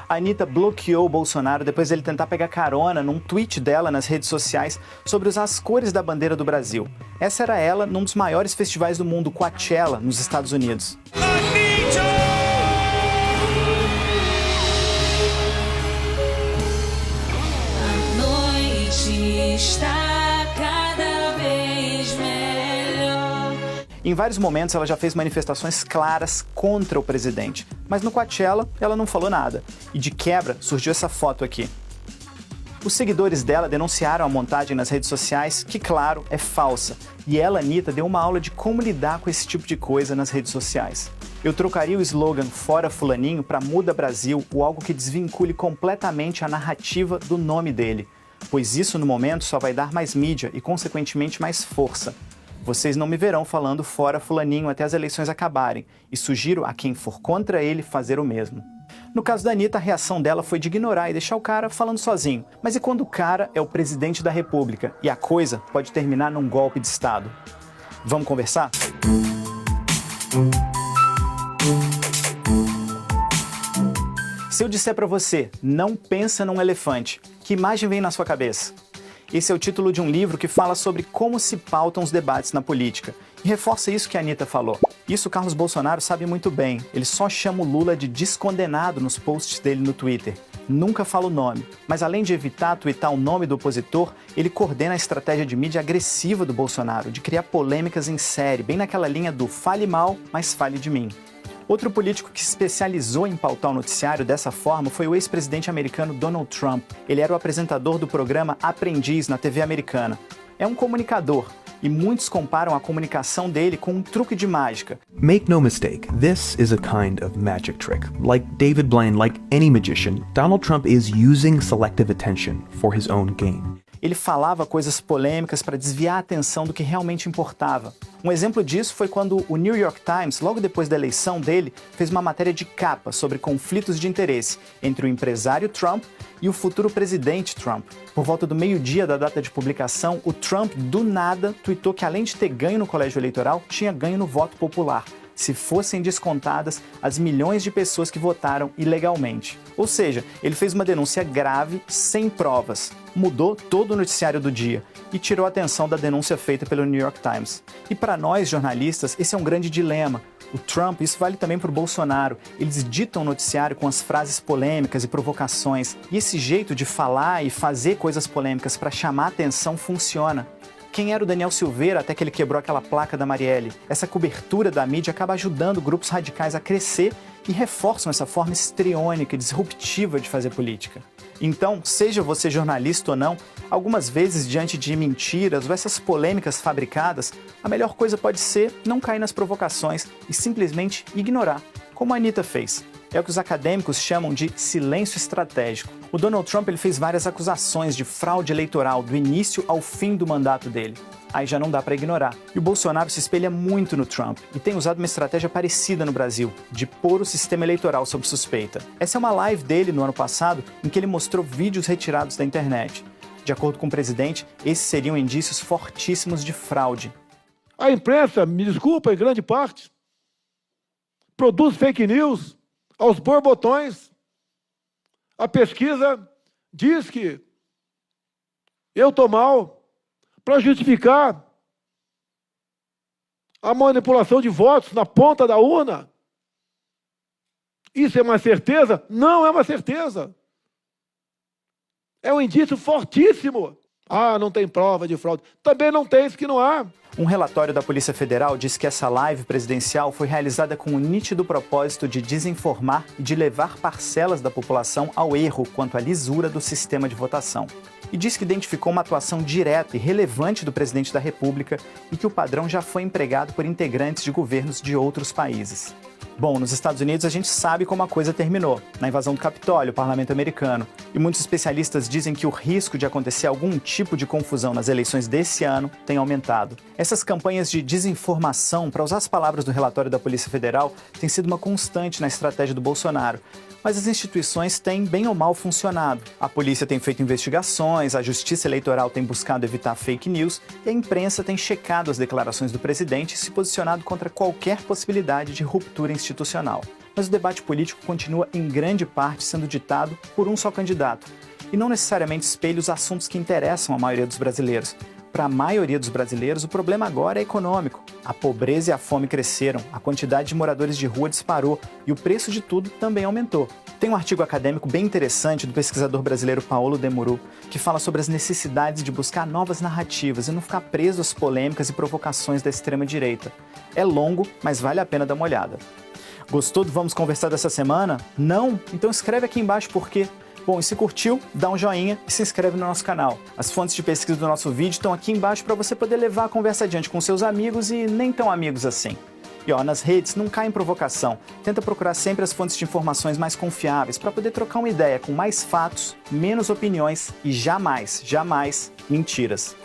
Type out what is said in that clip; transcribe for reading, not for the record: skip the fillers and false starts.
A Anitta bloqueou o Bolsonaro depois dele tentar pegar carona num tweet dela nas redes sociais sobre usar as cores da bandeira do Brasil. Essa era ela num dos maiores festivais do mundo, Coachella, nos Estados Unidos. Em vários momentos ela já fez manifestações claras contra o presidente, mas no Coachella ela não falou nada. E de quebra surgiu essa foto aqui. Os seguidores dela denunciaram a montagem nas redes sociais, que claro, é falsa. E ela, Anitta, deu uma aula de como lidar com esse tipo de coisa nas redes sociais. Eu trocaria o slogan Fora Fulaninho para Muda Brasil ou algo que desvincule completamente a narrativa do nome dele, pois isso no momento só vai dar mais mídia e consequentemente mais força. Vocês não me verão falando Fora Fulaninho até as eleições acabarem, e sugiro a quem for contra ele fazer o mesmo. No caso da Anitta, a reação dela foi de ignorar e deixar o cara falando sozinho. Mas e quando o cara é o presidente da República e a coisa pode terminar num golpe de Estado? Vamos conversar? Se eu disser pra você, não pensa num elefante, que imagem vem na sua cabeça? Esse é o título de um livro que fala sobre como se pautam os debates na política. E reforça isso que a Anitta falou. Isso o Carlos Bolsonaro sabe muito bem. Ele só chama o Lula de descondenado nos posts dele no Twitter. Nunca fala o nome. Mas além de evitar twittar o nome do opositor, ele coordena a estratégia de mídia agressiva do Bolsonaro, de criar polêmicas em série, bem naquela linha do fale mal, mas fale de mim. Outro político que se especializou em pautar o noticiário dessa forma foi o ex-presidente americano Donald Trump. Ele era o apresentador do programa Aprendiz na TV americana. É um comunicador, e muitos comparam a comunicação dele com um truque de mágica. Make no mistake, this is a kind of magic trick. Like David Blaine, like any magician, Donald Trump is using selective attention for his own gain. Ele falava coisas polêmicas para desviar a atenção do que realmente importava. Um exemplo disso foi quando o New York Times, logo depois da eleição dele, fez uma matéria de capa sobre conflitos de interesse entre o empresário Trump e o futuro presidente Trump. Por volta do meio-dia da data de publicação, o Trump, do nada, tweetou que além de ter ganho no colégio eleitoral, tinha ganho no voto popular, se fossem descontadas as milhões de pessoas que votaram ilegalmente. Ou seja, ele fez uma denúncia grave, sem provas, mudou todo o noticiário do dia e tirou a atenção da denúncia feita pelo New York Times. E para nós, jornalistas, esse é um grande dilema. O Trump, isso vale também para o Bolsonaro, eles ditam o noticiário com as frases polêmicas e provocações. E esse jeito de falar e fazer coisas polêmicas para chamar a atenção funciona. Quem era o Daniel Silveira até que ele quebrou aquela placa da Marielle? Essa cobertura da mídia acaba ajudando grupos radicais a crescer e reforçam essa forma histriônica e disruptiva de fazer política. Então, seja você jornalista ou não, algumas vezes diante de mentiras ou essas polêmicas fabricadas, a melhor coisa pode ser não cair nas provocações e simplesmente ignorar, como a Anitta fez. É o que os acadêmicos chamam de silêncio estratégico. O Donald Trump ele fez várias acusações de fraude eleitoral do início ao fim do mandato dele. Aí já não dá para ignorar. E o Bolsonaro se espelha muito no Trump e tem usado uma estratégia parecida no Brasil, de pôr o sistema eleitoral sob suspeita. Essa é uma live dele no ano passado em que ele mostrou vídeos retirados da internet. De acordo com o presidente, esses seriam indícios fortíssimos de fraude. A imprensa, me desculpa, em grande parte, produz fake news aos borbotões. A pesquisa diz que eu estou mal para justificar a manipulação de votos na ponta da urna. Isso é uma certeza? Não é uma certeza. É um indício fortíssimo. Ah, não tem prova de fraude. Também não tem, isso que não há. Um relatório da Polícia Federal diz que essa live presidencial foi realizada com o nítido propósito de desinformar e de levar parcelas da população ao erro quanto à lisura do sistema de votação. E diz que identificou uma atuação direta e relevante do presidente da República e que o padrão já foi empregado por integrantes de governos de outros países. Bom, nos Estados Unidos a gente sabe como a coisa terminou, na invasão do Capitólio, o parlamento americano. E muitos especialistas dizem que o risco de acontecer algum tipo de confusão nas eleições desse ano tem aumentado. Essas campanhas de desinformação, para usar as palavras do relatório da Polícia Federal, têm sido uma constante na estratégia do Bolsonaro. Mas as instituições têm bem ou mal funcionado. A polícia tem feito investigações, a justiça eleitoral tem buscado evitar fake news e a imprensa tem checado as declarações do presidente e se posicionado contra qualquer possibilidade de ruptura institucional. mas o debate político continua em grande parte sendo ditado por um só candidato, e não necessariamente espelha os assuntos que interessam a maioria dos brasileiros. Para a maioria dos brasileiros, o problema agora é econômico. A pobreza e a fome cresceram, a quantidade de moradores de rua disparou e o preço de tudo também aumentou. Tem um artigo acadêmico bem interessante do pesquisador brasileiro Paulo Demuru, que fala sobre as necessidades de buscar novas narrativas e não ficar preso às polêmicas e provocações da extrema-direita. É longo, mas vale a pena dar uma olhada. Gostou do Vamos Conversar dessa semana? Não? Então escreve aqui embaixo por quê. Bom, e se curtiu, dá um joinha e se inscreve no nosso canal. As fontes de pesquisa do nosso vídeo estão aqui embaixo para você poder levar a conversa adiante com seus amigos e nem tão amigos assim. E nas redes, não cai em provocação. Tenta procurar sempre as fontes de informações mais confiáveis para poder trocar uma ideia com mais fatos, menos opiniões e jamais, jamais mentiras.